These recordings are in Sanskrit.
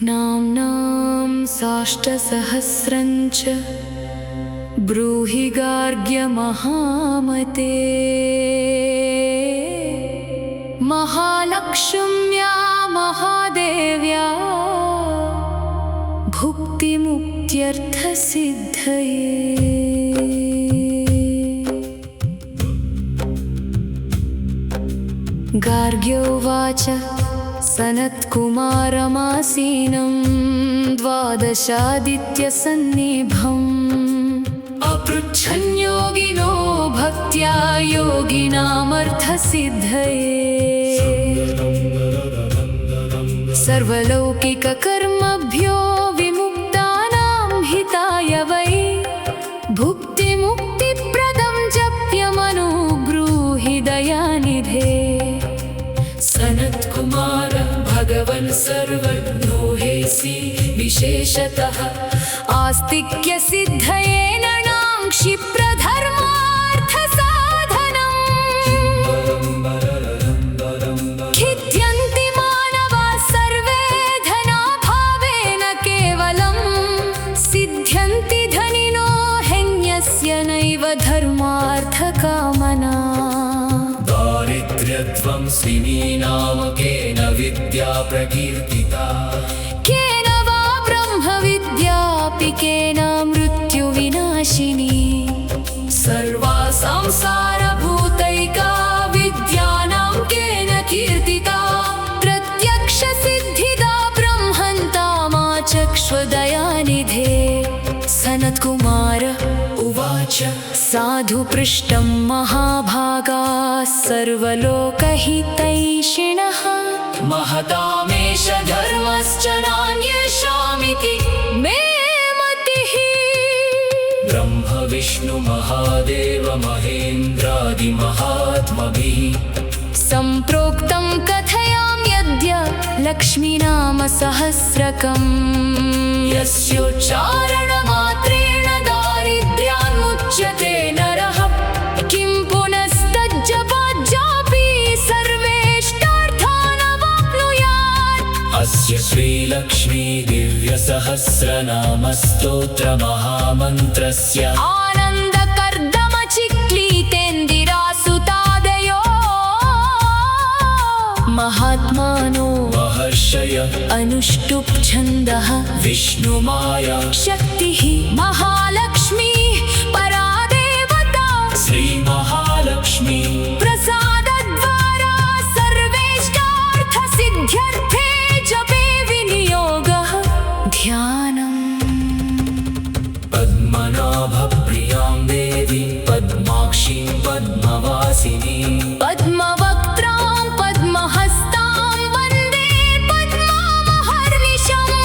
नाम्नां साष्टसहस्रञ्च ब्रूहि गार्ग्य महामते। महालक्ष्म्या महादेव्या भुक्तिमुक्त्यर्थसिद्धये। गार्ग्योवाच सनत्कुमारमासीनं द्वादशादित्यसन्निभम् अपृच्छन् योगिनो भक्त्या योगिनामर्थसिद्धये। सर्वलौकिककर्मभ्यो विमुक्तानां हिताय वै भुक्तिमुक्तिप्रदं जप्यमनुब्रूहि दयानिधे। सनत्कुमार भगवन् सर्वज्ञो हेसि विशेषतः आस्तिक्यसिद्धये नृणां क्षिप्रधर्मार्थसाधनम्। खिद्यन्ति मानवाः सर्वे धनाभावेन केवलं सिद्ध्यन्ति धनिनो ह्यन्यस्य नैव धर्मार्थकामना। दारिद्र्यध्वंसिनी नाम केन विद्या प्रकीर्तिता। केन वा ब्रह्मविद्यापि केन मृत्युविनाशिनी। सर्वा संसारभूतैका विद्यानां केन कीर्तिता। प्रत्यक्षसिद्धिदा ब्रह्मन्तामाचक्ष्वदयानिधे। सनत्कुमार उवाच साधु पृष्टं महाभागाः सर्वलोकहितैषिणः। महतामेष धर्मश्च नान्येषामिति मे मतिः। ब्रह्म विष्णु महादेव महेन्द्रादिमहात्मभिः सम्प्रोक्तं कथयाम्यद्य लक्ष्मीनाम सहस्रकम्। यस्योच्चारणमात्रेण दारिद्र्यान्मुच्यते नरः। किं पुनस्तज्जपाज्जापि सर्वेष्टार्थानवाप्नुयात्। अस्य श्रीलक्ष्मी दिव्यसहस्रनामस्तोत्रमहामन्त्रस्य आनन्दकर्दमचिक्लीतेन्दिरासुतादयो महात्मानो महर्षय अनुष्टुप् छन्दः। विष्णुमाया शक्तिः महालक्ष्मी परादेवता। श्रीमहालक्ष्मी प्रसादद्वारा सर्वेष्टार्थसिद्ध्यर्थे जपे विनियोगः। ध्यानम् पद्मनाभप्रियां देवी पद्माक्षीं पद्मवासिनी। पद्मवक्त्रां पद्महस्तां वन्दे पद्मामहर्निशम्।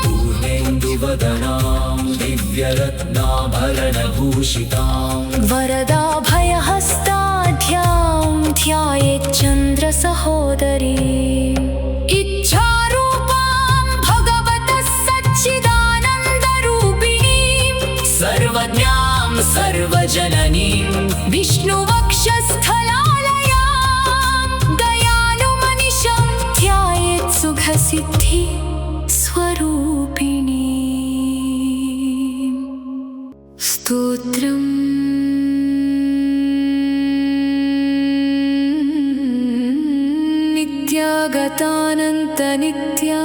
पूर्णेन्दुवदनां दिव्यरत्नाभरणभूषितां। वरदाभयहस्ताढ्यां ध्यायेच्चन्द्रसहोदरीम्। इच्छारूपां भगवतः सच्चिदानन्दरूपिणीं। सर्वज्ञां सर्वजननीं विष्णुवक्षस्थलालयां। दयालुमनिशं ध्यायेत् सुखसिद्धि स्वरूपिणी। स्तोत्रम् नित्यागतानन्तनित्या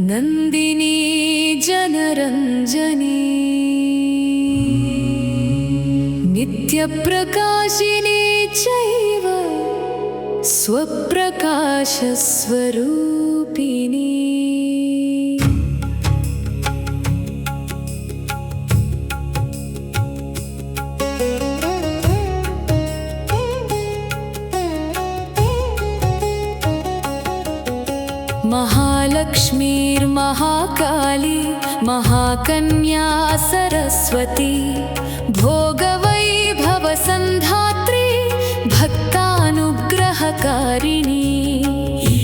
नन्दिनी जनरञ्जनी। नित्यप्रकाशिनी चैव स्वप्रकाशस्वरूपिणी। महालक्ष्मीर्महाकाली महाकन्या सरस्वती। भोगवैभवसन्धात्री भक्तानुग्रहकारिणी।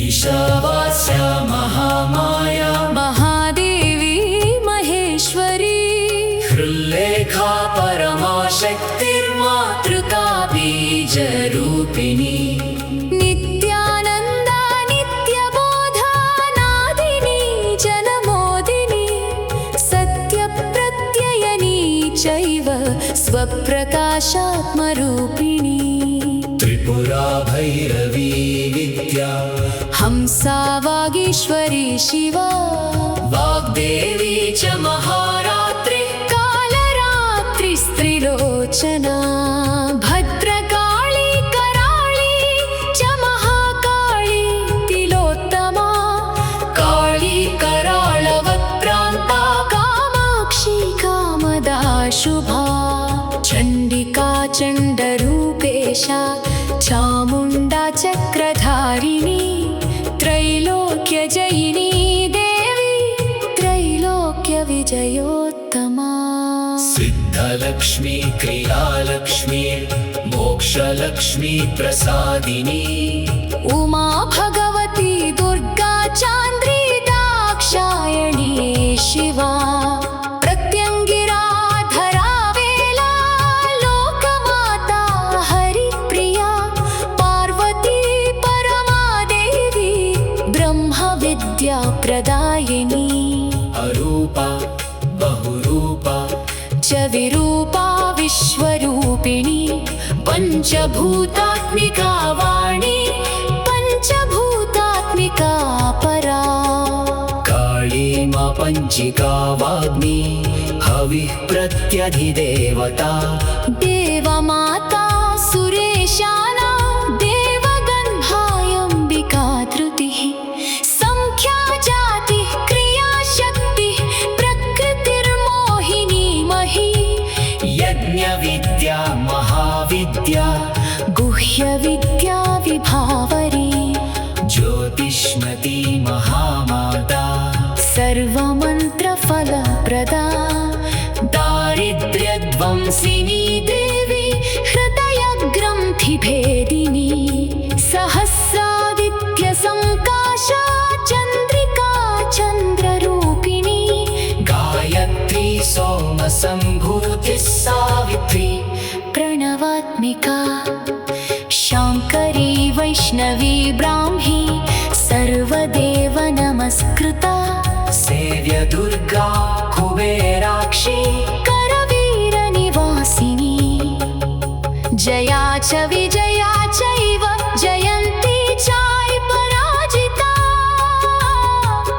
ईशावास्या महामाया महादेवी महेश्वरी। हृल्लेखा परमाशक्तिर्मातृका बीजरूपिणी। नित्यानन्दा नित्यबोधा नादिनी। स्वप्रकाशात्मरूपिणी त्रिपुरा भैरवी विद्या हंसा वागीश्वरी शिवा वाग्देवी च महारात्रि कालरात्रिस्त्रिलोचना भद्रकाली कराळी च महाकाली तिलोत्तमा काली कराळवक्त्रान्ता कामाक्षी कामदा शुभा चण्डिका चण्डरूपेशा चामुण्डा चक्रधारिणी त्रैलोक्यजयिनी देवी त्रैलोक्यविजयोत्तमा सिद्धलक्ष्मी क्रियालक्ष्मी मोक्षलक्ष्मी प्रसादिनी उमा भगवती दुर्गा चान्द्री दाक्षायणी शिवा प्रत्यङ्गिरा धरावेला लोकमाता हरिप्रिया पार्वती परमादेवी ब्रह्मविद्या प्रदायिनी अरूपा बहुरूपा च विरूपा विश्वरूपिणी पञ्चभूतात्मिका वाणी पञ्चभूतात्मिका परा काली मा पञ्चिका वाग्मी हविः प्रत्यधिदेवता देवमाता सुरेशाना देवगन्धायम्बिका धृतिः संख्या जातिः क्रियाशक्तिः प्रकृतिर्मोहिनी मही यज्ञविद्या महाविद्या गुह्यविद्या विभावरी ज्योतिष्मती महामाता सर्वमन्त्रफलप्रदा दारिद्र्यध्वंसिनी देवी हृदयग्रन्थिभेदिनी सहस्रादित्यसङ्काशा चन्द्रिका चन्द्ररूपिणी गायत्री सोमसम्भूतिः सावित्री प्रणवात्मिका शाङ्करी वैष्णवी ब्राह्मी सर्वदेव नमस्कृता सेव्य दुर्गा कुबेराक्षी करवीरनिवासिनी जया च विजया चैव जयन्ती चापराजिता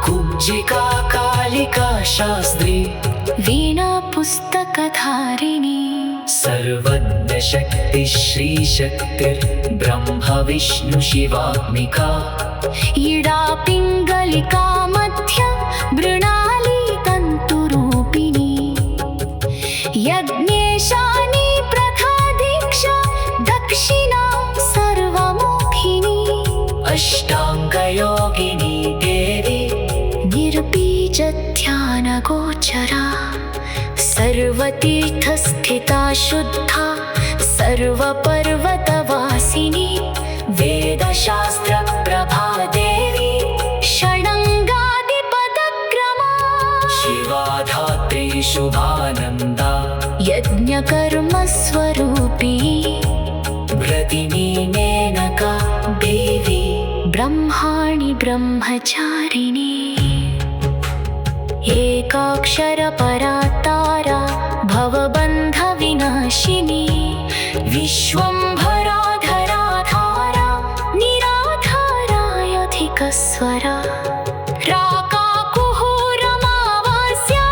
कुब्जिका कालिका शास्त्री वीणा पुस्तकधारिणी सर्वज्ञशक्ति श्रीशक्तिर्ब्रह्म विष्णु शिवात्मिका इडा पिङ्गलिका मध्य मृणाली तन्तुरूपिणी यज्ञेशानी प्रथा दीक्षा दक्षिणा सर्वमुखिनी अष्टाङ्गयोगिनी देवी निर्बीज ध्यानगोचरा सर्वतीर्थस्थिता शुद्धा सर्वपर्वतवासिनी वेदशास्त्रप्रभा देवी षडङ्गादिपदक्रमा शिवा धात्री शुभानन्दा यज्ञकर्मस्वरूपी व्रतिनी मेनका देवी ब्रह्माणि ब्रह्मचारिणी एकाक्षरपरा तारा भवबन्धविनाशिनी विश्वम्भराधराधारा निराधारायधिकस्वरा राकाकुहूरमावास्या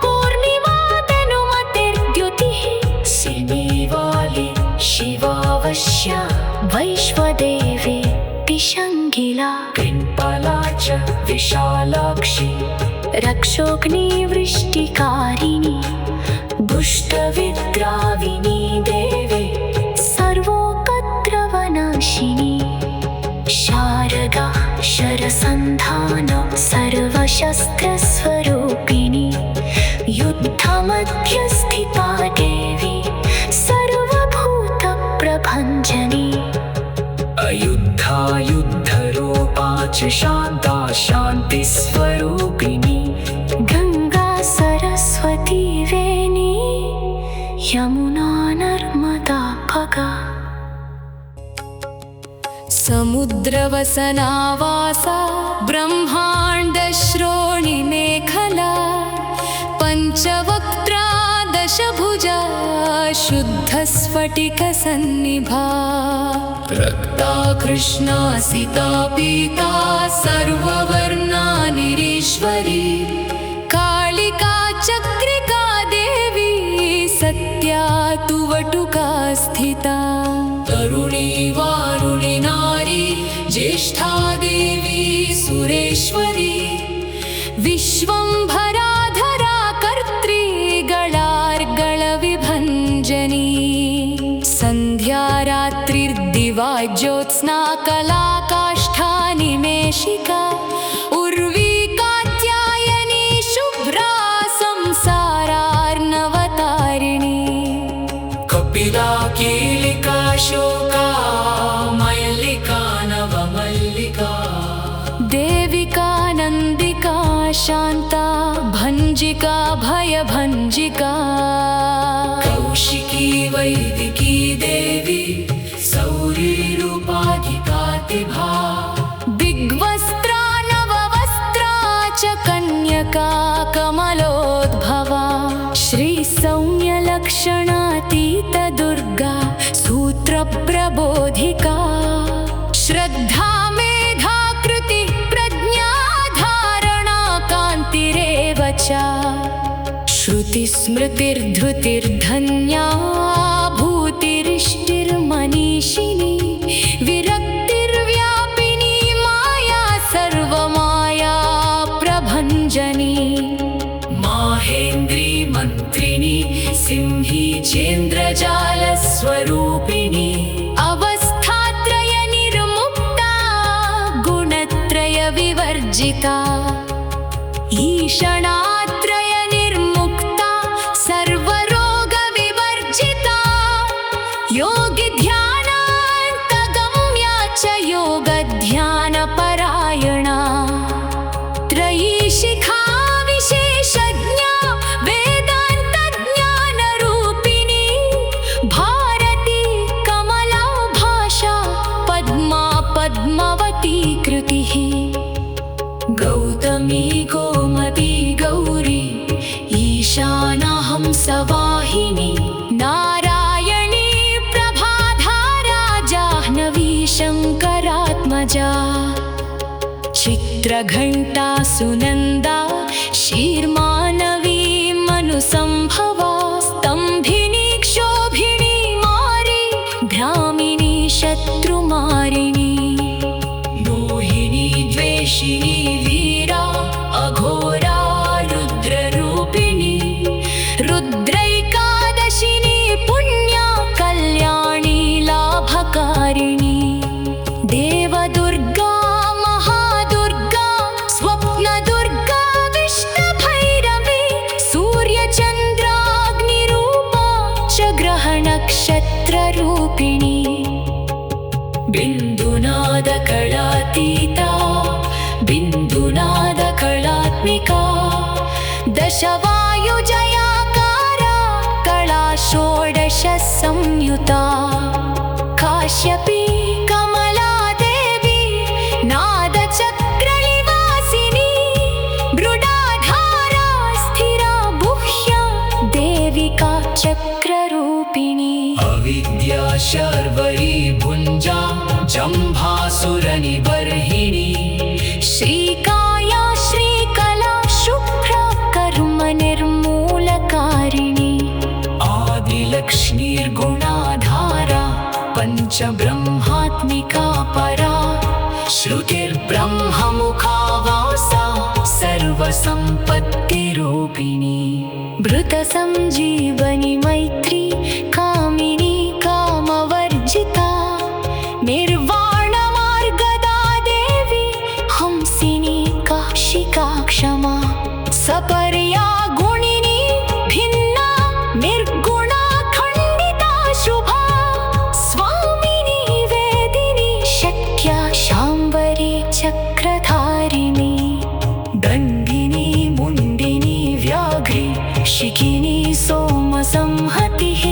पूर्णिमा तनुमतिर्द्युतिः सिनीवाली शिवावश्या वैश्वदेवी पिशङ्गिला पिङ्पला च विशालाक्षी रक्षोऽग्निवृष्टिकारिणी दुष्टविद्राविनी देवी सर्वोपद्रवनाशिनी शारदा शरसन्धान सर्वशस्त्रस्वरूपिणी युद्धमध्यस्थिता देवी सर्वभूतप्रभञ्जनी अयुद्धा युद्धरूपा च शान्ता शान्तिस्वरूपिणी गङ्गा सरस्वती वेणी यमुना नर्मदा खगा समुद्रवसनावासा ब्रह्माण्डश्रोणिमेखला पञ्चवक्त्रा दशभुजा शुद्धस्फटिकसन्निभा रक्ता कृष्णा सिता पीता सर्ववर्णा निरीश्वरी कालिका चक्रिका देवी सत्या तु वटुका स्थिता तरुणी वारुणी नारी ज्येष्ठा देवी सुरेश्वरी विश्वंभराधरा कर्त्री गणार्गलविभञ्जनी सन्ध्या रात्रिर्दिवा ज्योत्स्ना कला काष्ठा निमेषिका उर्वी कात्यायनी शुभ्रा संसारार्णवतारिणी कपिला कीलिका शोका मल्लिका नवमल्लिका देविका नन्दिका शान्ता भञ्जिका भयभञ्जिका कौशिकी वैदिकी देवी सौरीरूपाधिकातिभा दिग्वस्त्रा नववस्त्रा च कन्यका कमलोद्भवा श्रीसौम्यलक्षणातीतदुर्गा सूत्रप्रबोधिका श्रद्धा मेधा कृति प्रज्ञा धारणा कान्तिरेव च श्रुतिस्मृतिर्धृतिर्धन्या भूतिरिष्टिर्मनीषिणी विरक्तिर्व्यापिनी माया सर्वमाया प्रभञ्जनी माहेन्द्री मन्त्रिणी सिंही चेन्द्रजालस्वरूपिणी अवस्थात्रय निर्मुक्ता गुणत्रय विवर्जिता ईषणात्रय निर्मुक्ता सर्वरोग विवर्जिता योगी ध्यानान्तगम्या च योगध्यानपरायणा त्रयी शिखा विशेषज्ञा वेदान्तज्ञानरूपिणी भारती कमला भाषा पद्मा पद्मवती कृतिः गौतमी गोमती गौरी ईशाना हंसवाहिनी नारायणी प्रभाधारा जाह्नवी शङ्करात्मजा चित्रघण्टा सुनन्दा शीर्मानवी मनुसंभवा स्तम्भिनी क्षोभिणी मारी भ्रामिणी शत्रुमारिणी मोहिनी द्वेषिणी वीरा अघोरा रुद्ररूपिणी रुद्रैकादशिनी पुण्या कल्याणी लाभकारिणी देवदुर्गा महादुर्गा स्वप्नदुर्गा विष्णुभैरवी सूर्यचन्द्राग्निरूपा च ग्रहनक्षत्ररूपिणी बिन्दुनादकलातीता बिन्दुनादकलात्मिका दशवायुजयाकारा कला षोडश संयुता काश्यपी कमला देवी नादचक्रनिवासिनी मृडाधारा स्थिरा गुह्या देविका चक्ररूपिणी अविद्या शर्वरी भुञ्जा जम्भासुरनिबर्हिणी श्रीकाया श्रीकला शुभ्रा कर्म निर्मूलकारिणी आदिलक्ष्मीर्गुणाधारा पञ्चब्रह्मात्मिका परा श्रुतिर्ब्रह्ममुखा वासा सर्वसम्पत्तिरूपिणी भृतसञ्जीवनि मैत्री कामिनी कामवर्जिता निर्वाणमार्गदा देवी हंसिनी काशिका क्षमा सपर्या गुणिनी भिन्ना निर्गुणा खण्डिता शुभा स्वामिनी वेदिनी शक्या शाम्बरी चक्रधारिणी दण्डिनी मुण्डिनी व्याघ्री शिखिनी सोमसंहतिः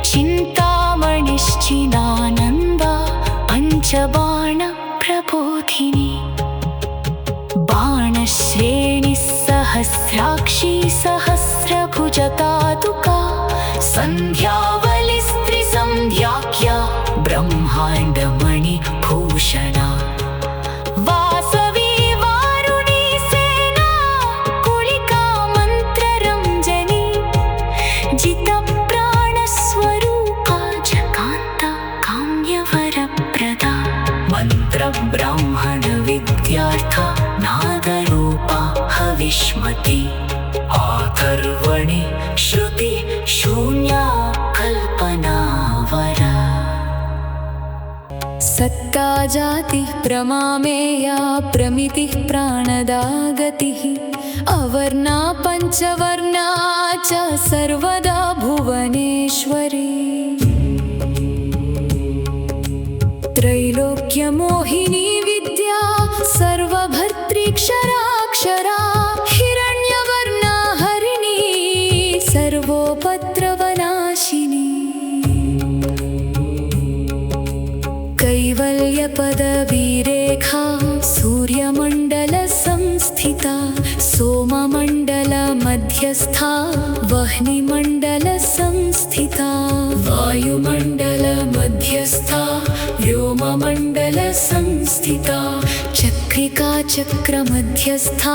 चिन्तामणिश्चिदानन्दा पञ्चबाणप्रबोधिनी बाणश्रेणिः सहस्राक्षी सहस्रभुजपादुका सन्ध्या परब्रह्मण विद्यार्था नादरूपा हविष्मती आथर्वणि श्रुति शून्या कल्पनावरा सत्ता जातिः प्रमामेया प्रमितिः प्राणदा गतिः अवर्णा पञ्चवर्णा च सर्वदा भुवनेश्वरी त्रैलोक्यमोहिनी विद्या सर्वभर्तृक्षराक्षरा हिरण्यवर्णा हरिणी सर्वोपद्रवनाशिनी कैवल्यपदवीरेखा सूर्यमण्डलसंस्थिता सोममण्डलमध्यस्था वह्निमण्डलसंस्थिता वायुमण्डलमध्यस्था व्योममण्डलसंस्थिता चक्रिका चक्रमध्यस्था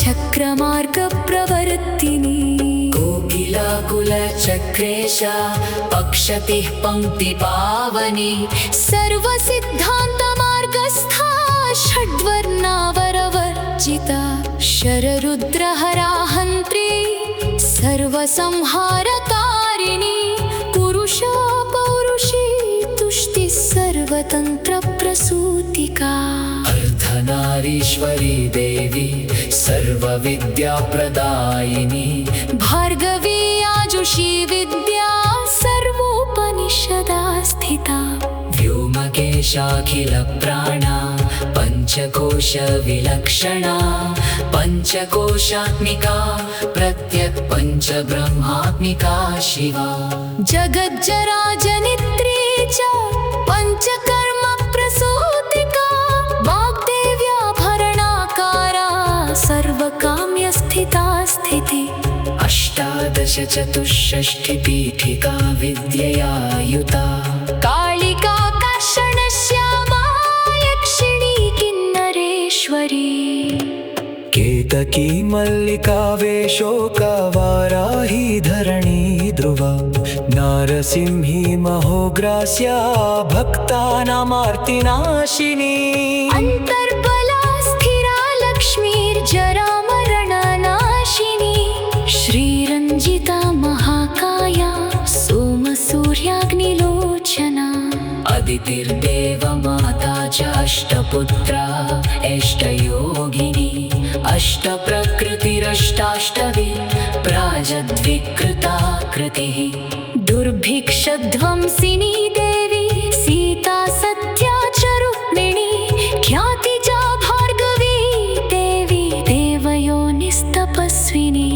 चक्रमार्गप्रवर्तिनी कोकिलाकुलचक्रेशा पक्षतिः पङ्क्तिपावनी सर्वसिद्धान्तमार्गस्था षड्वर्णावरवर्जिता शररुद्रहरा हन्त्री सर्वसंहारकारिणी पुरुषा पौरुषी तुष्टिः सर्वतन्त्रप्रसूतिका अर्धनारीश्वरी देवी सर्वविद्याप्रदायिनी भार्गवी आजुषी विद्या सर्वोपनिषदा स्थिता व्योमकेशाखिलप्राणा पञ्चकोशविलक्षणा पञ्चकोशात्मिका प्रत्यक्पञ्चब्रह्मात्मिका शिवा जगज्जराजनित्री च पञ्चकर्मप्रसूतिका वाग्देव्याभरणाकारा सर्वकाम्यस्थिता स्थितिः अष्टादश चतुष्षष्टिपीठिका विद्यया युता कालिका कर्षणश्यामा यक्षिणी किन्नरेश्वरी केतकी मल्लिका वेशोकवाराही धरणी ध्रुवा नारसिंही महोग्रास्या भक्तानामार्तिनाशिनी अन्तर्बला स्थिरा लक्ष्मीर्जरामरणनाशिनी श्रीरञ्जिता महाकाया सोमसूर्याग्निलोचना अदितिर्देवमाता च अष्टपुत्रा अष्टयोगिनी अष्टप्रकृतिरष्टाष्टवी प्राजद्विकृता कृतिः दुर्भिक्षध्वंसिनी देवी सीता सत्या च रुक्मिणी ख्यातिजा भार्गवी देवी देवयोनिस्तपस्विनी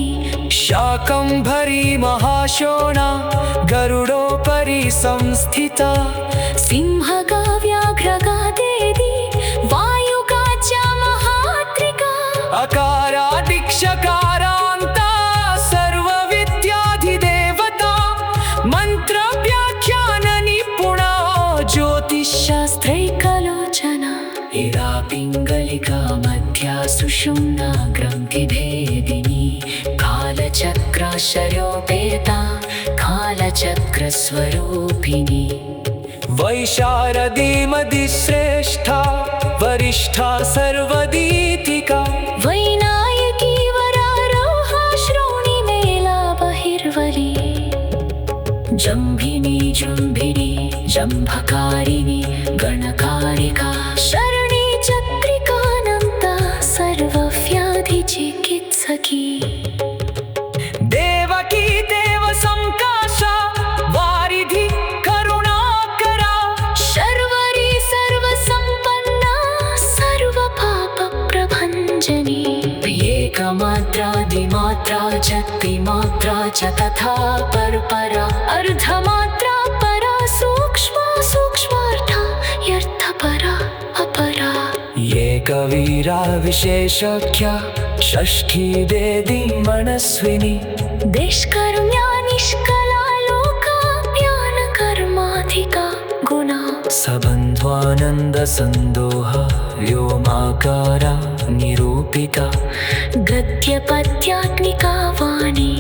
शाकम्भरी महाशोणा गरुडोपरि संस्थिता सिंहगा व्याघ्रगा देवी वायुगा च महात्रिका अकारादिक्षकारान्ता सर्वविद्याधिदेवता मन्त्रव्याख्याननिपुणा ज्योतिषशास्त्रैकलोचना इरा पिङ्गलिका मध्या सुषुम्ना ग्रन्थिभेदिनी कालचक्राश्चर्योपेता कालचक्रस्वरूपिणी वैशारदीमदिश्रेष्ठा वरिष्ठा सर्वदीतिका वैनायकी वरारोहा श्रोणिमेला बहिर्वली जम्भिनी जुम्भिनी जम्भकारिणी गणकारिका शरणी चक्रिकानन्ता सर्वव्याधिचिकित्सकी देवकी देवसंकाशा वारिधि करुणाकरा शर्वरी सर्वसम्पन्ना सर्वपापप्रभञ्जनी एकमात्रा द्विमात्रा च त्रिमात्रा च तथा परपरा अर्धमात्रा परा सूक्ष्मा सूक्ष्मार्था यर्थपरा अपरा एकवीरा विशेषख्या षष्ठी देवी मनस्विनी देशकर्म्या निष्कला लोका ज्ञानकर्माधिका गुणा सबन्ध्वानन्दसन्दोहा व्योमाकारा निरूपिता गद्यपद्यात्मिका वाणी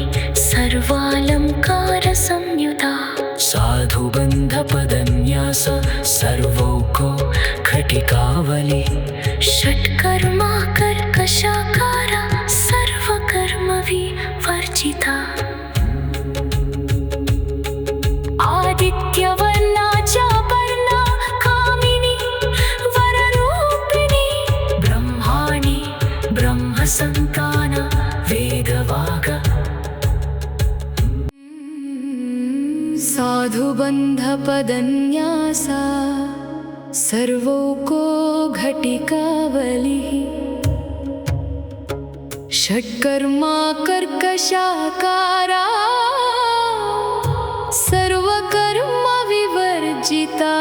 सर्वालङ्कारसंयुता साधुबन्धपदन्यास सर्वौको घटिकावली षट्कर्मा कर्कशाकारा सर्वकर्मविवर्जिता आदित्यवर्णा चापर्णा कामिनी वररूपिणी ब्रह्माणि ब्रह्मसन्ताना वेदवाग साधुबन्धपदन्यासा सर्वौको घटिकावलिः षट्कर्मा कर्कशाकारा सर्वकर्मविवर्जिता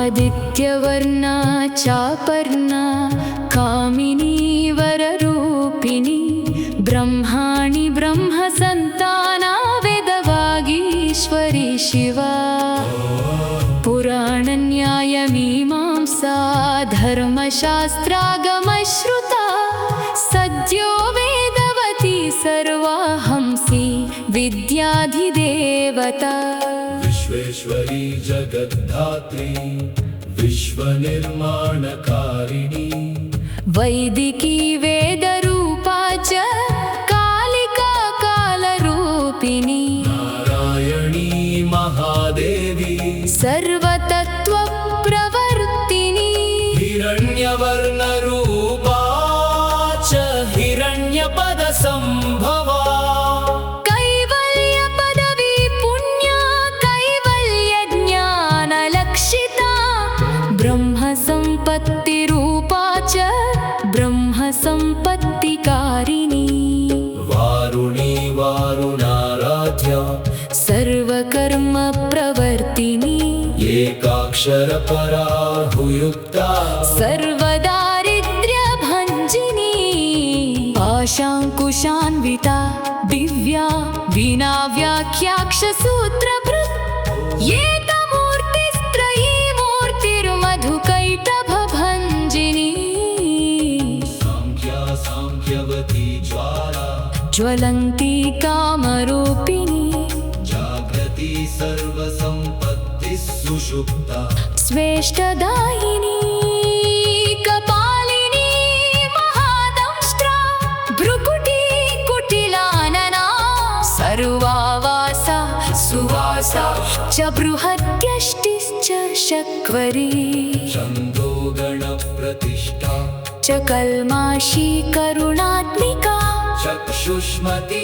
आदित्यवर्णा चापर्णा कामिनी वररूपिणी ब्रह्माणि ब्रह्मसन्ताना वेदवागीश्वरी शिवा पुराणन्यायमीमांसा धर्मशास्त्रागमश्रुता सद्यो वेदवती सर्वाहंसी विद्याधिदेवता विश्वेश्वरी जगद्धात्री विश्वनिर्माणकारिणी वैदिकी वेदरूपा च कालिका कालरूपिणी नारायणी महादेवी सर्वतत्त्वप्रवर्तिनी हिरण्यवर्णरूपा च हिरण्यपदसम्भवा कैवल्यपदवी पुण्या कैवल्यज्ञानलक्षिता ब्रह्मसम्पत्तिरूपा च ब्रह्मसम्पत्तिकारिणी वारुणी वारुणाराध्या सर्वकर्मप्रवर्तिनी एकाक्षरपराहुयुक्ता सर्वदारिद्र्यभञ्जिनी आशाङ्कुशान्विता दिव्या विना व्याख्याक्षसूत्रभृत् एकमूर्तिस्त्रयी मूर्तिर्मधुकैटभभञ्जिनी सांख्या सांख्यवती ज्वाला ज्वलन्ती कामरूपिणी जागृति सर्वसम्पत्तिः सुषुप्ता स्वेष्टदायिनी कपालिनी महादंष्ट्रा भ्रुकुटी कुटिलानना सर्वावासा सुवासा च बृहद्यष्टिश्च शक्वरी छन्दोगणप्रतिष्ठा च कल्माशी करुणात्मिका चक्षुष्मती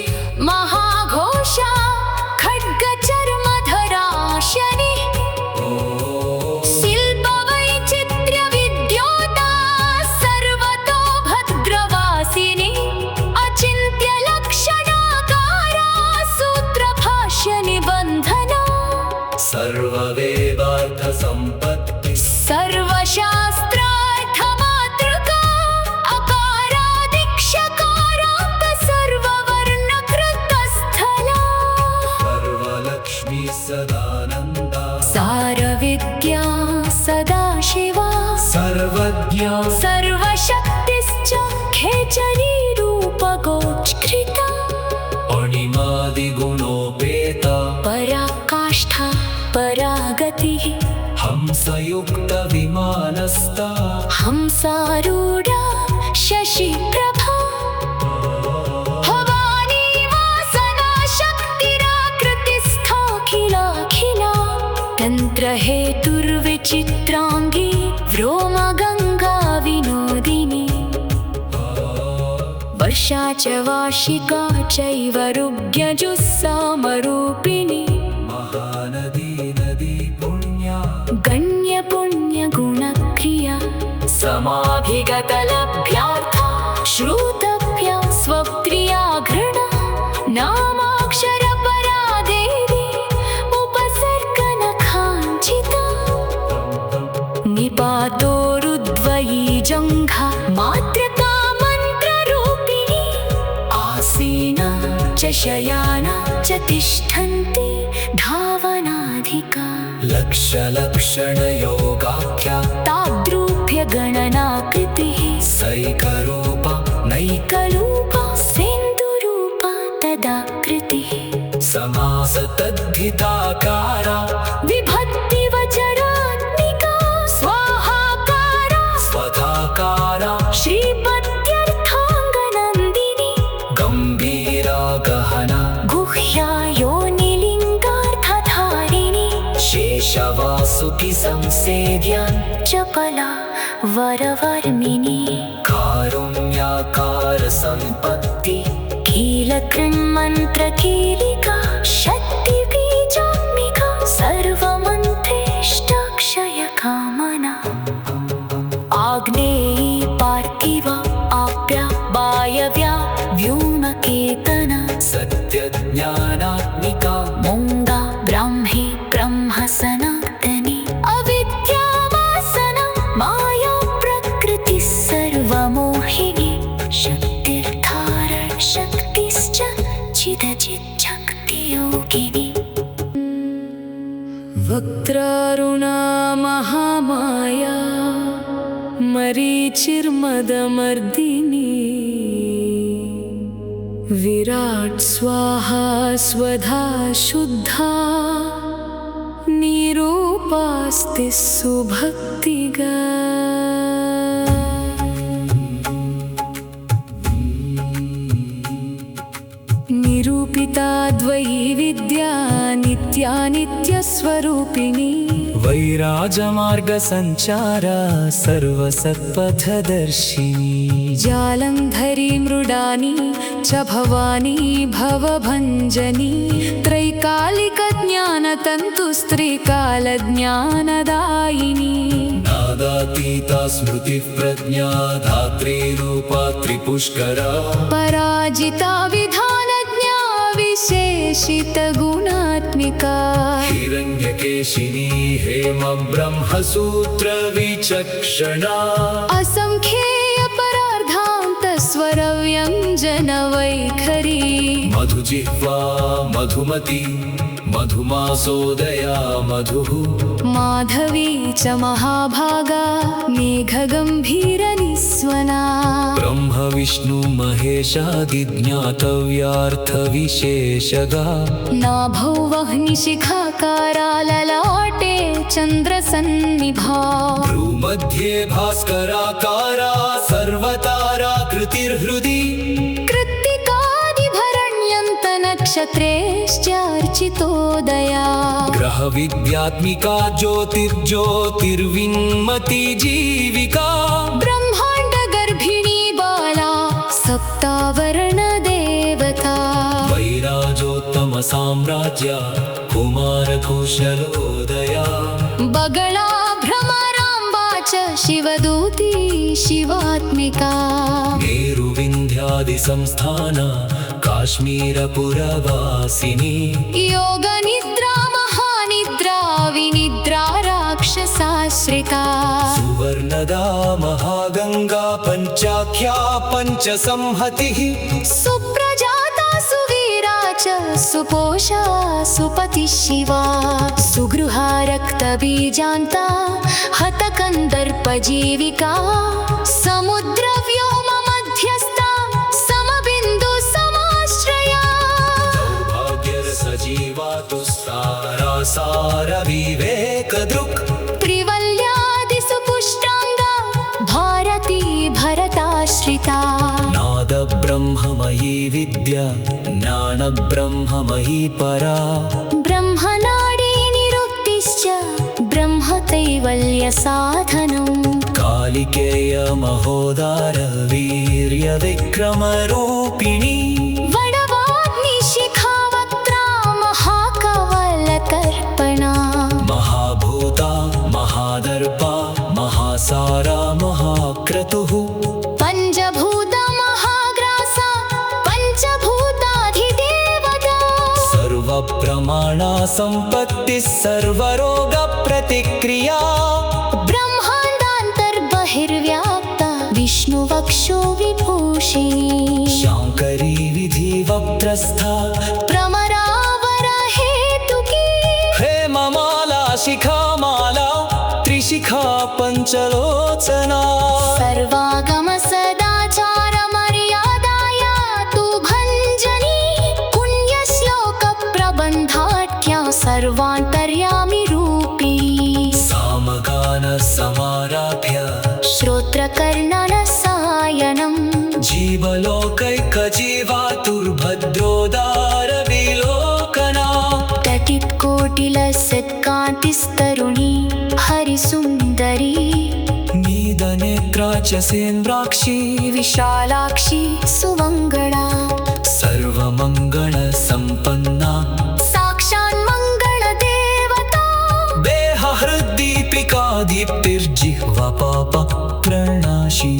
महाघोषा खड्गचर्मधरा शनि शिल्पवैचित्र्यविद्योता सर्वतो भद्रवासिनी अचिन्त्यलक्षणाकारा सूत्रभाष्यनिबन्धना सर्ववेदार्थसम्पत्ति सर्वशास्त्रार्थमातृका अकारादिक्षकारान्त सर्ववर्णकृतस्थला सर्वलक्ष्मी सदानन्दा सारविद्या सदाशिवा सर्वज्ञा सर्वशक्तिश्च खेचरीरूपगोचकृता अणिमादिगुणोपेता पराकाष्ठा परागतिः हंसयुक्तविमानस्था हंसारूढा शशिप्रभा भवानी वासना शक्तिराकृतिस्थाखिलाखिला तन्त्रहेतुर्विचित्राङ्गी व्योमगङ्गा विनोदिनी वर्षा च वार्षिका चैव रुग्यजुस्सामरूपिणी महानदी नदी पुण्या गण्यपुण्यगुणक्रिया समाभिगतलभ्यार्था श्रुतभ्या स्वप्रिया घृणा नामाक्षरपरा देवी उपसर्गनखाञ्चिता निपातोरुद्वयी जङ्घा मातृका मन्त्ररूपिणी आसीना च शयाना च तिष्ठन्ति धावनाधिका लक्षलक्षणयोगाख्या ताद्रूप्य गणनाकृतिः सैकरूपा नैकरूपा सिन्धुरूपा तदाकृतिः समास तद्धिताकारा विभक्तिवचरात्मिका स्वाहाकारा स्वधाकारा श्रीपत्यर्थाङ्गनन्दिनी गम्भीरा गहना गुह्या योनिलिङ्गार्थधारिणी शेषवासुकि संसेव्यान् चपला वरवर्मिनी कारुण्याकार सम्पत्ति कीलकृन्मन्त्रकीलिका शक्तिबीजात्मिका सर्वमन्त्रेष्टाक्षयकामना आग्नेयी पार्थिवा आप्या वायव्या व्योमकेतना सत्यज्ञानात्मिका मूङ्गा ब्राह्मी ब्रह्मसनातनी अविद्यावासना माया प्रकृतिः सर्वमोहिनी शक्तिर्धारण शक्तिश्च चिदचिच्छक्तियोगिनी वक्त्रारुणा महामाया मरीचिर्मदमर्दिनी विराट् स्वाहा स्वधा शुद्धा निरूपास्ति सुभक्तिगा निरूपिता द्वयी विद्या नित्या नित्यस्वरूपिणी वैराजमार्गसञ्चारा सर्वसत्पथदर्शिनी जालन्धरी मृडानी च भवानी भवभञ्जनी त्रैकालिकज्ञानतन्तुस्त्रिकालज्ञानदायिनी नादातीता स्मृतिः प्रज्ञा धात्रीरूपा त्रिपुष्करा पराजिता विधानज्ञा विशेषितगुणात्मिका हिरण्यकेशिनी हेम ब्रह्मसूत्रविचक्षणा असंख्येयपरार्धान्तस्वरव्यञ्जनवैखरी मधुजिह्वा मधुमती मधुमासोदया मधुः माधवी च महाभागा मेघगम्भीरनिस्वना ब्रह्म विष्णु महेशादिज्ञातव्यार्थविशेषगा नाभौ वह्निशिखाकारा ललाटे चन्द्रसन्निभा भ्रूमध्ये भास्कराकारा सर्वताराकृतिर्हृदि कृत्तिकादिभरण्यन्तनक्षत्रेश्चार्चितोदया ग्रहविद्यात्मिका ज्योतिर्ज्योतिर्विन्मती जीविका ब्रह्माण्डगर्भिणी बाला सप्तावरणदेवता वैराजोत्तमसाम्राज्या कुमारकुशलोदया बगला भ्रमराम्बा च शिवदूती शिवात्मिका मेरुविन्ध्यादिसंस्थाना काश्मीरपुरवासिनी योगनिद्रा महानिद्रा विनिद्रा राक्षसाश्रिता सुवर्णदा महागङ्गा पञ्चाख्या पञ्चसंहतिः सुप्रजाता सुवीरा च सुपोषा सुपतिः शिवा सुगृहा रक्तबीजान्ता हतकन्दर्पजीविका समुद्रव्योममध्यस्था समबिन्दुसमाश्रया सौभाग्यरसजीवातुस्तारासारविवेकदृक् त्रिवल्यादिसुपुष्टाङ्गा भारती भरताश्रिता नादब्रह्ममयी विद्या ज्ञानब्रह्ममयी परा ब्रह्मनाडी निरुक्तिश्च ब्रह्मकैवल्यसाधनम् कालिकेय महोदार वीर्यविक्रमरूपिणी वडवाग्निशिखावक्त्रा महाकवलतर्पणा महाभूता महादर्पा महासारा महाक्रतुः पञ्चभूता महाग्रासा पञ्चभूताधिदेवता सर्वप्रमाणा सम्पत्तिः सर्वरोगप्रतिक्रिया ब्रह्माण्डान्तर्बहिर्व्याप्ता विष्णुवक्षो विभूषी शाङ्करी विधिवक्त्रस्था प्रमरावरहेतुकी हेममाला पाञ्चलोचना सर्वागम सदाचार मर्यादाया तु भञ्जनी पुण्यश्लोक प्रबन्धाख्या सर्वान्तर्यामि रूपी सामगान समाराभ्य श्रोत्रकर्णनसायनम् जीवलोकैकजीवातुर्भद्रोदार विलोकना तटित्कोटिलसत्कान्तिस्तरुणी हरिसुन्दरी नीदनेत्रा च सेन्द्राक्षी विशालाक्षी सुमङ्गला सर्वमङ्गलसम्पन्ना साक्षान्मङ्गलदेवता देहहृद्दीपिका दीप्तिर्जिह्वा पापप्रणाशी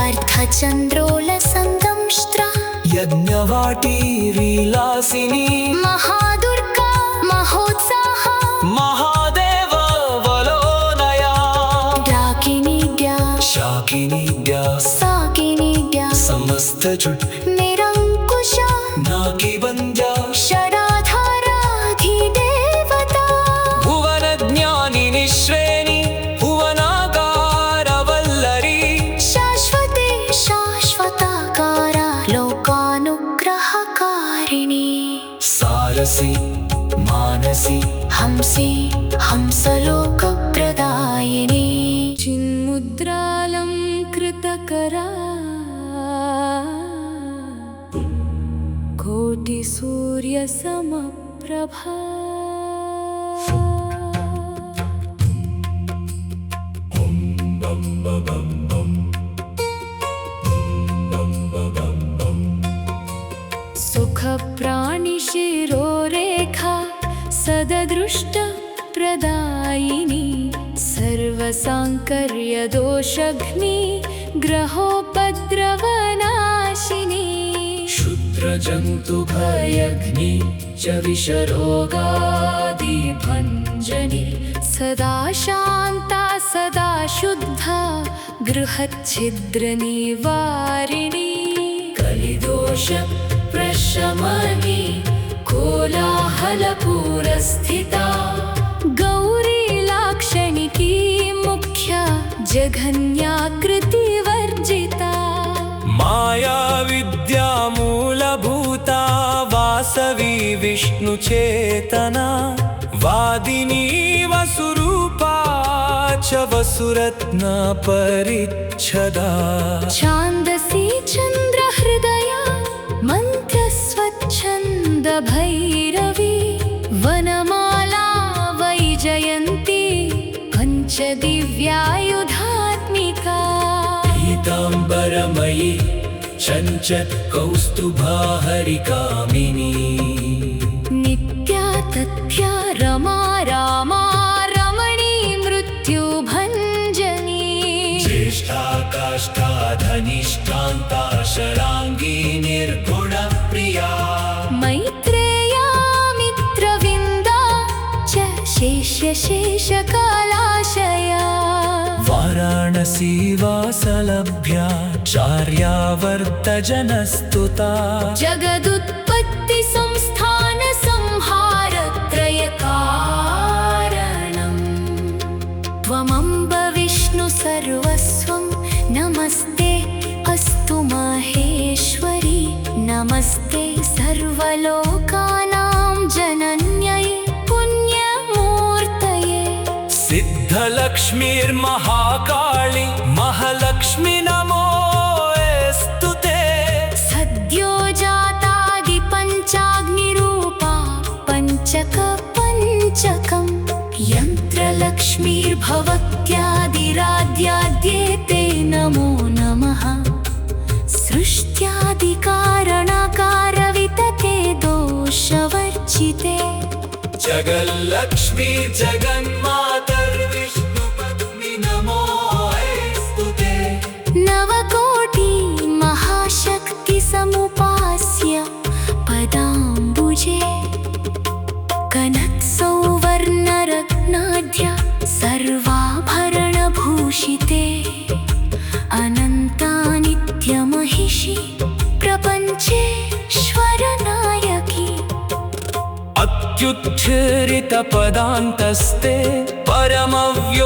अर्धचन्द्रोलसंदंष्ट्रा यज्ञवाटी विलासिनी महादुर्गा महोत्साहा महादेव वलोनया डाकिनीड्या शाकिनीड्या साकिनीड्या समस्तजुट निरङ्कुशा नाकिबन्द्या षडाधाराधिदेवता भुवनज्ञानिनि श्रेणी भुवनाकारवल्लरी शाश्वते शाश्वताकारा लोकानुग्रहकारिणी सारसि मानसि हंसी हंसलोकप्रदायिनी चिन्मुद्रालङ्कृतकरा कोटिसूर्यसमप्रभा सुखप्राणिशिरोरेखा सददृष्टप्रदायिनी सर्वसाङ्कर्यदोषघ्नि ग्रहोपद्रवनाशिनी क्षुद्रजन्तुभयघ्नि च विषरोगादिभञ्जनी सदा शान्ता सदा शुद्धा गृहच्छिद्रनिवारिणी कलिदोष प्रशमनी कोलाहलपुरस्थिता गौरी लाक्षणिकी मुख्या जघन्याकृतिवर्जिता माया विद्या मूलभूता वासवी विष्णुचेतना वादिनी वसुरूपा च वसुरत्न परिच्छदा छान्दसि चन्द्रहृदया मन्त्रस्वच्छन्दभैरवी वनमाला वैजयन्ती पञ्चदिव्यायुधात्मिका पीताम्बरमयी चञ्चत् कौस्तुभाहरिकामिनी नित्या तथ्या रमा रामा रमणी मृत्युभञ्जनी ज्येष्ठा काष्ठा धनिष्ठान्ता शराङ्गी निर्गुणप्रिया मैत्रेया मित्रविन्दा च शेषकालाशया वाराणसी वासलभ्या चार्यावर्तजनस्तुता जगदुत्पत्ति संस्थान संहारत्रयकारणम् त्वमम्ब विष्णु सर्वस्वं नमस्ते अस्तु महेश्वरी नमस्ते सर्वलोकानां जनन्यै पुण्यमूर्तये सिद्धलक्ष्मीर्महाकाळी महालक्ष्मी नमोऽस्तु ते सद्यो जातादिपञ्चाग्निरूपा पञ्चकपञ्चकम् यन्त्रलक्ष्मीर्भवत्यादिराद्याद्येते नमो नमः सृष्ट्यादिकारणकारवितते दोषवर्जिते जगल्लक्ष्मी जगन्मातर्विष्णुपत्नी नमोऽस्तु ते नवकोटि महाशक्तिसमुपास्य पदाम्बुजे कनत्सौवर्णरत्नाढ्या सर्वाभरणभूषिते अनन्तानित्यमहिषी प्रपञ्चेश्वरनायकी अत्युत्तम क्षुरितपदान्तस्ते परमव्योमनायकी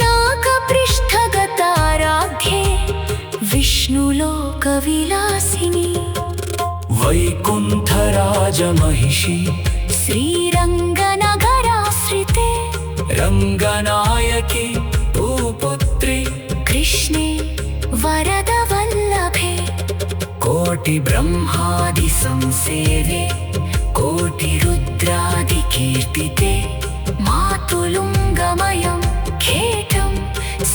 नागपृष्ठगताराध्ये विष्णुलोकविलासिनी वैकुण्ठराजमहिषी श्रीरङ्गनगराश्रिते रङ्गनायकी भूपुत्री कृष्णे वरदवल्लभे कोटिब्रह्मादिसंसेवे कोटिरुद्रादिकीर्तिते मातुलुङ्गमयं खेटं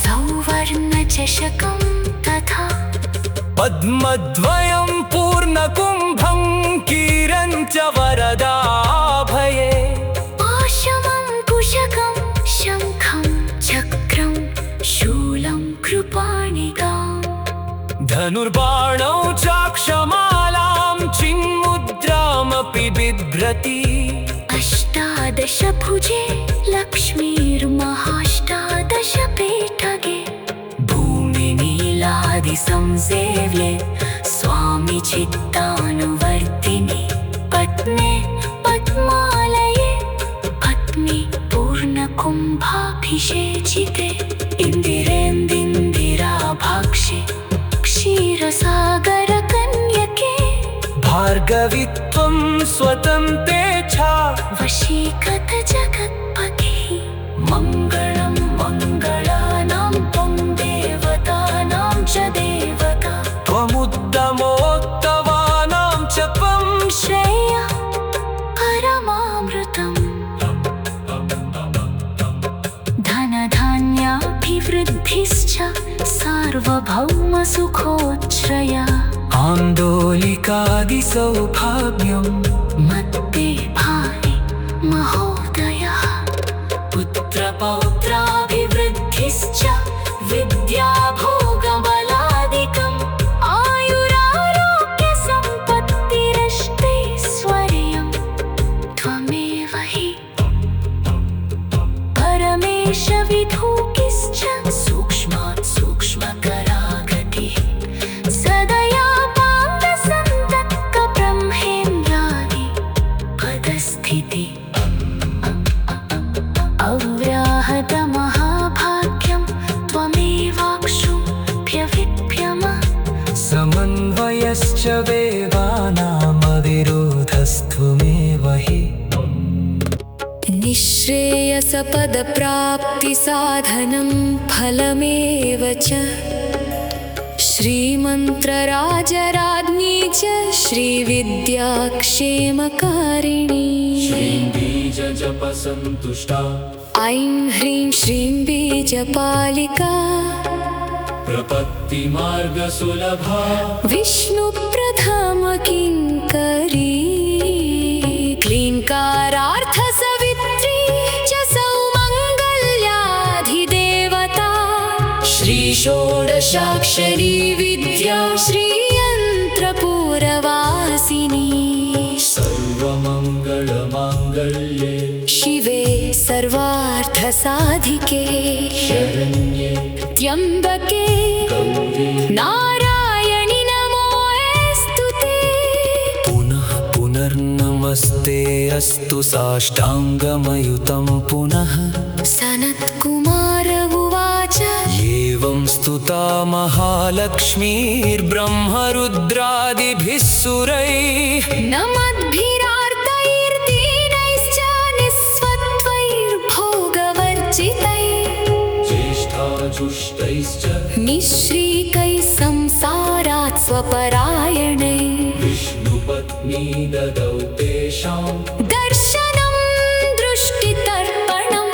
सौवर्णचषकं तथा पद्मद्वयं पूर्णकुम्भं कीरञ्च वरदाभये पाशमं कुशकं शङ्खं चक्रं शूलं कृपाणिकाम् धनुर्बाणौ चाक्षमालां चिन्मुद्रामपि बिभ्रति अष्टादशभुजे लक्ष्मीर्महाष्टादशपेठगे भूमिनीलादिसंसेव्ये स्वामी चित्तानुवर्तिनि पद्मे पद्मालये पद्मे पूर्णकुम्भाभिषेचिते इन्दिरेन्दिराभाक्षे क्षीरसागरकन्यके भार्गवित्वं स्वतन्त्रे च वशीकृतजगत्पथे मङ्गलं मङ्गलानां त्वं देवतानां च देवता त्वमुत्तमोत्तमानां च त्वं श्रेय परमामृतम् धनधान्याभिवृद्धिश्च सार्वभौमसुखोच्छ्रया आन्दोलिकादिसौभाग्यं मत्ते भारि महोदयः पुत्रपौत्राभिवृद्धिश्च विद्याभोगबलादिकम् आयुरारोग्यसम्पत्तिरष्टैश्वर्यं त्वमेव हि परमेशविधूकिश्च सूक्ष्मात् सूक्ष्मकरागतिः सदया पाङ्गसन्तत्कब्रह्मेन्द्रादि पदस्थिति अव्याहतमहाभाग्यं त्वमेवाक्षुभ्यविभ्यम समन्वयश्च देवानामविरोधस्त्वमेव हि निःश्रेयसपदप्राप्तिसाधनं फलमेव च श्रीमन्त्रराजराज्ञी च श्रीविद्याक्षेमकारिणी बीजजपसन्तुष्टा ऐं ह्रीं श्रीं बीजपालिका प्रपत्तिमार्गसुलभा विष्णुप्रथमकिङ्करी क्लीङ्कारार्थसवित्री च सौमङ्गल्याधिदेवता श्रीषोडशाक्षरी विद्या श्रीयन्त्रपुरवासिनी सर्वमङ्गलमाङ्गल्ये शिवे सर्वार्थसाधिके शरण्ये त्र्यम्बके गौरी नारायणि नमोऽस्तु ते पुनः पुनर्नमस्ते अस्तु साष्टाङ्गमयुतं पुनः सनत्कुमार उवाच एवं स्तुता महालक्ष्मीर्ब्रह्मरुद्रादिभिः सुरैः नमद्भिरार्तैर्दीनैश्च निःस्वत्वैर्भोगवर्जितैः ज्येष्ठाजुष्टैश्च निःश्रीकैः संसारात् स्वपरायणैः विष्णुपत्नी ददौ तेषां दर्शनं दृष्टितर्पणम्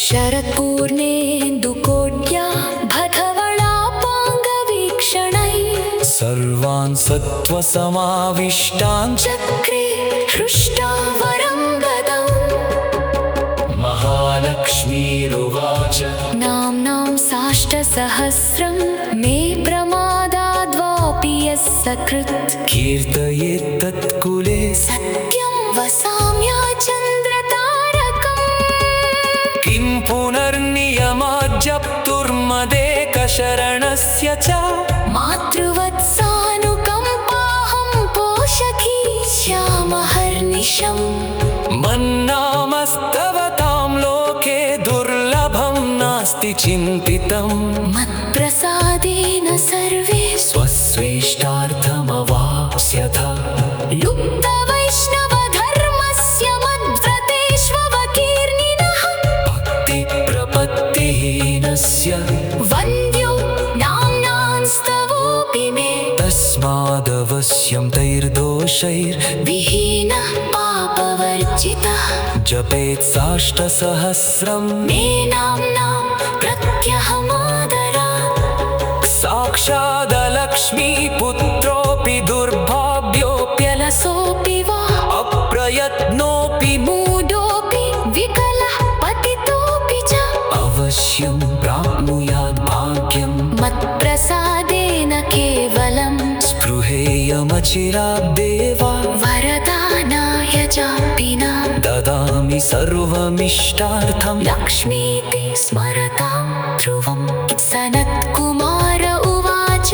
शरत्पूर्णेन्दुकोट्या भधवलापाङ्गवीक्षणैः सर्वान् सत्त्वसमाविष्टान् चक्रे हृष्टावरं गदौ महालक्ष्मीरुवाच नाम्नां साष्टसहस्रं मे प्रमादाद्वापि यः सकृत् कीर्तयेत्तत्कुले सत्यं वसाम्याचन्द्रतारकम् किं पुनर्नियमाज्जप्तुर्मदेकशरणस्य च मातृवत्सानुकम्पाहं पोषकी श्यामः चिन्तितं मत्प्रसादेन सर्वे स्वस्वेष्टार्थमवाप्स्यथ लुप्तवैष्णवधर्मस्य मद्व्रतेष्वकीर्णिनः भक्तिप्रपत्तिहीनस्य वन्द्यो नाम्नांस्तवोऽपि मे तस्मादवश्यं तैर्दोषैर्विहीनः पापवर्जितः जपेत् साष्टसहस्रं मे नाम्नां प्रत्यहमादरात् साक्षादलक्ष्मीपुत्रोऽपि दुर्भाव्योऽप्यलसोऽपि प्यलसोऽपि वा अप्रयत्नोऽपि मूढोऽपि विकलः पतितोऽपि च अवश्यं प्राप्नुयात् भाग्यं मत्प्रसादेन केवलं स्पृहेयमचिराद्देवा वरदानाय चापिना ददामि सर्वमिष्टार्थं लक्ष्मीति स्मरतां ध्रुवम् सनत्कुमार उवाच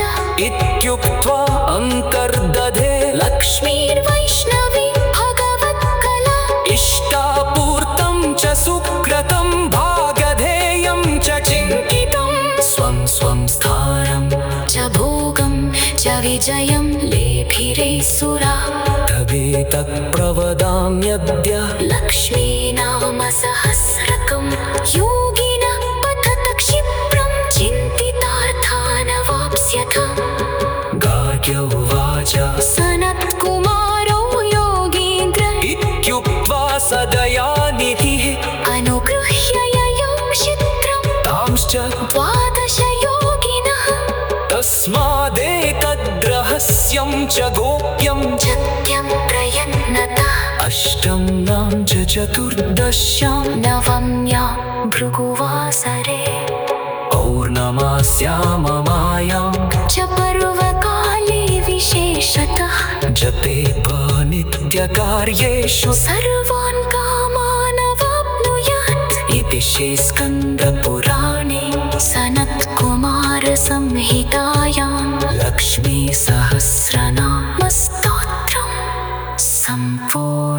इत्युक्त्वा अन्तर्दधे लक्ष्मीर्वैष्णवी भगवत्कला इष्टापूर्तं च सुकृतं भागधेयं च चिन्तितं स्वं स्वं स्थानं च भोगं च विजयं लेभिरे सुरा तवेतत् प्रवदाम्यद्य लक्ष्मीनाम सहस्रकं योगिनः पठत क्षिप्रं चिन्तितार्थानवाप्स्यथ गार्ग्य उवाच सनत्कुमारो योगीन्द्र इत्युक्त्वा सदयानिधिः अनुगृह्य ययौ क्षित्रं तांश्च द्वादश योगिनः तस्मादेतद्रहस्यं च गोप्यं सत्यं प्रयन्नतः अष्टम्यां च चतुर्दश्यां नवम्यां भृगुवासरे पौर्णमास्याममायां च पर्वकाले विशेषतः जपेप नित्यकार्येषु सर्वान् कामान् अवाप्नुयात् इति श्रीस्कन्दपुराणे सनत्कुमारसंहितायां लक्ष्मीसहस्रनाम स्तोत्रं सम्पूर्णम्।